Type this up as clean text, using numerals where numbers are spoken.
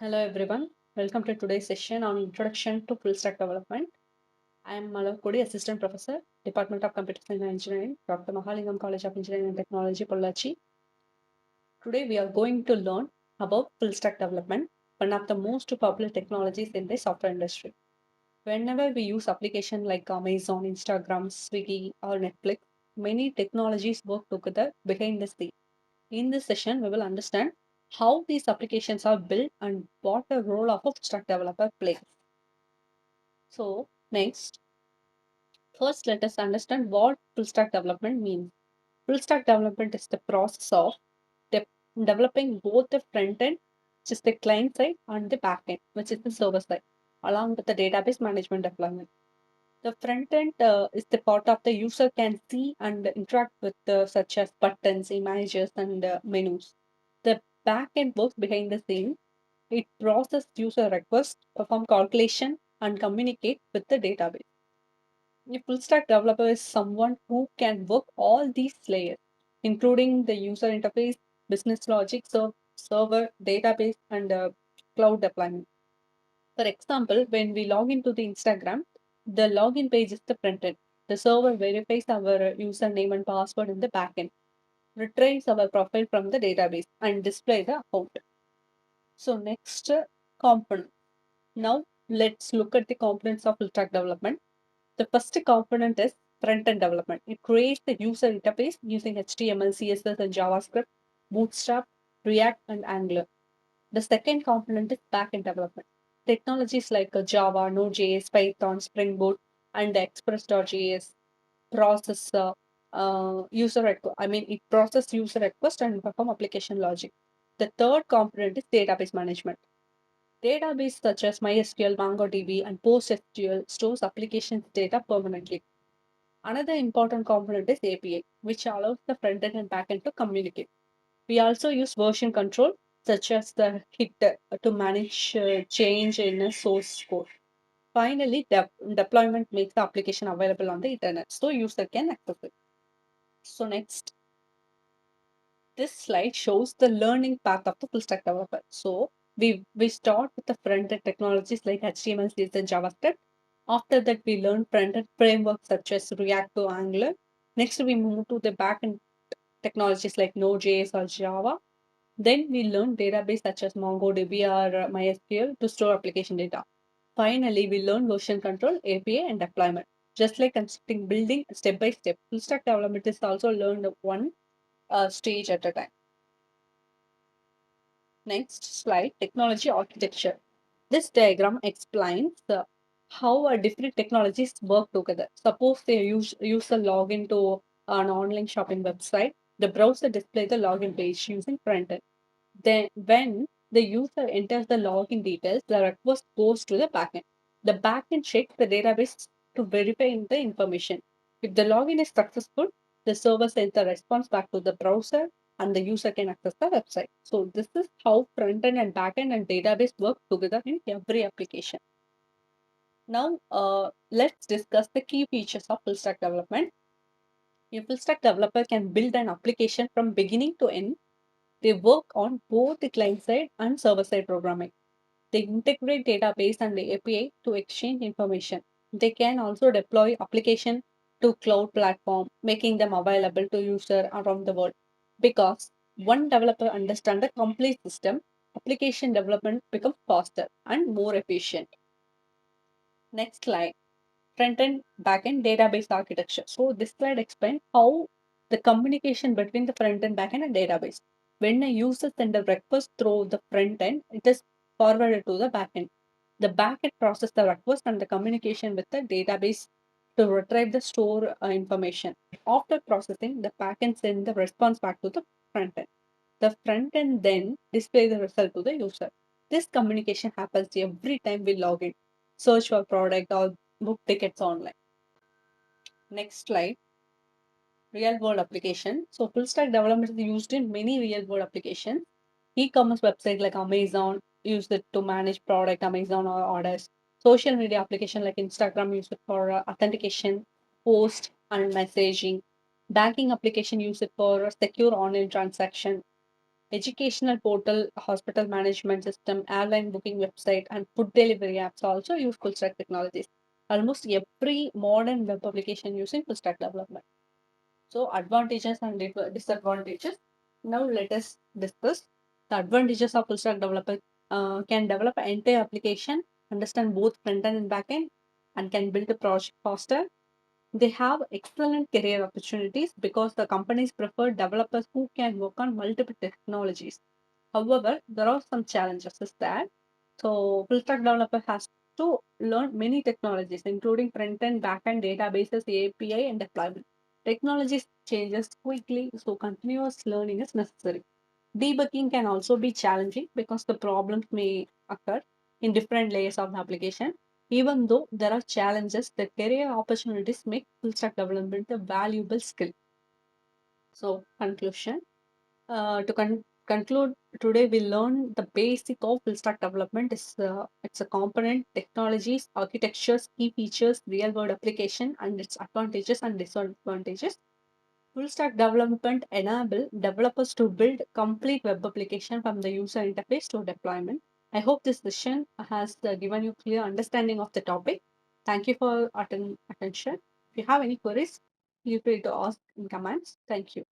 Hello everyone, welcome to today's session on Introduction to Full Stack Development. I am Malav Kodi, Assistant Professor, Department of Computer Science and Engineering, Dr. Mahalingam College of Engineering and Technology, Pollachi. Today we are going to learn about full stack development, one of the most popular technologies in the software industry. Whenever we use applications like Amazon, Instagram, Swiggy, or Netflix, many technologies work together behind the scene. In this session, we will understand how these applications are built and what the role of a full stack developer plays. So, next, first let us understand what full stack development means. Full stack development is the process of de- developing both the front end, which is the client side, and the back end, which is the server side, along with the database management deployment. The front end is the part of the user can see and interact with, such as buttons, images, and menus. The back end works behind the scene. It processes user requests, perform calculation, and communicate with the database. A full stack developer is someone who can work all these layers, including the user interface, business logic, server, database, and cloud deployment. For example, when we log into the Instagram, the login page is the front end. The server verifies our username and password in the backend, retrieves our profile from the database, and display the account. So next, component. Now let's look at the components of full stack development. The first component is front-end development. It creates the user interface using HTML, CSS, and JavaScript, Bootstrap, React, and Angular. The second component is back-end development. Technologies like Java, Node.js, Python, Spring Boot, and Express.js process it process user request and perform application logic. The third component is database management. Database such as MySQL, MongoDB, and PostgreSQL stores applications data permanently. Another important component is API, which allows the front end and back end to communicate. We also use version control, such as the hit to manage change in a source code. Finally, deployment makes the application available on the internet so user can access it. So next, this slide shows the learning path of the full stack developer. So we start with the front end technologies like HTML, CSS, and JavaScript. After that, we learn front end frameworks such as React to Angular. Next, we move to the back end technologies like Node.js or Java. Then we learn database such as MongoDB or MySQL to store application data. Finally, we learn version control, API, and deployment. Just like constructing building step by step, full stack development is also learned one stage at a time. Next slide, technology architecture. This diagram explains how different technologies work together. Suppose they user log into an online shopping website. The browser displays the login page using front end. Then, when the user enters the login details, the request goes to the backend. The backend checks the database to verify the information. If the login is successful, the server sends the response back to the browser and the user can access the website. So, this is how front end and backend and database work together in every application. Now, let's discuss the key features of full stack development. A full stack developer can build an application from beginning to end. They work on both the client side and server side programming. They integrate database and the API to exchange information. They can also deploy application to cloud platform, making them available to user around the world. Because one developer understands the complete system, application development becomes faster and more efficient. Next slide. Front-end, back-end database architecture. So this slide explains how the communication between the front-end, back-end, and database. When a user sends a request through the front-end, it is forwarded to the back-end. The back-end processes the request and the communication with the database to retrieve the store information. After processing, the back-end sends the response back to the front-end. The front-end then displays the result to the user. This communication happens every time we log in, search for product, or book tickets online. Next slide, real world application. So full stack development is used in many real world applications. E-commerce website like Amazon use it to manage product, Amazon or orders. Social media application like Instagram use it for authentication, post and messaging. Banking application use it for secure online transaction. educational portal, hospital management system, airline booking website, and food delivery apps also use full stack technologies. Almost every modern web application using full stack development. So advantages and disadvantages. Now let us discuss the advantages of full stack developer. Can develop an entire application, understand both front end and back end, and can build a project faster. They have excellent career opportunities because the companies prefer developers who can work on multiple technologies. However, there are some challenges is that so full stack developer has to learn many technologies, including front end, back end, databases, API, and deployment. Technologies changes quickly, so continuous learning is necessary. Debugging can also be challenging because the problems may occur in different layers of the application. Even though there are challenges, the career opportunities make full stack development a valuable skill. So, conclusion. To conclude, today we learned the basic of full stack development. It's a component, technologies, architectures, key features, real world application, and its advantages and disadvantages. Full stack development enable developers to build complete web application from the user interface to deployment. I hope this session has given you clear understanding of the topic. Thank you for attention. If you have any queries, feel free to ask in comments. Thank you.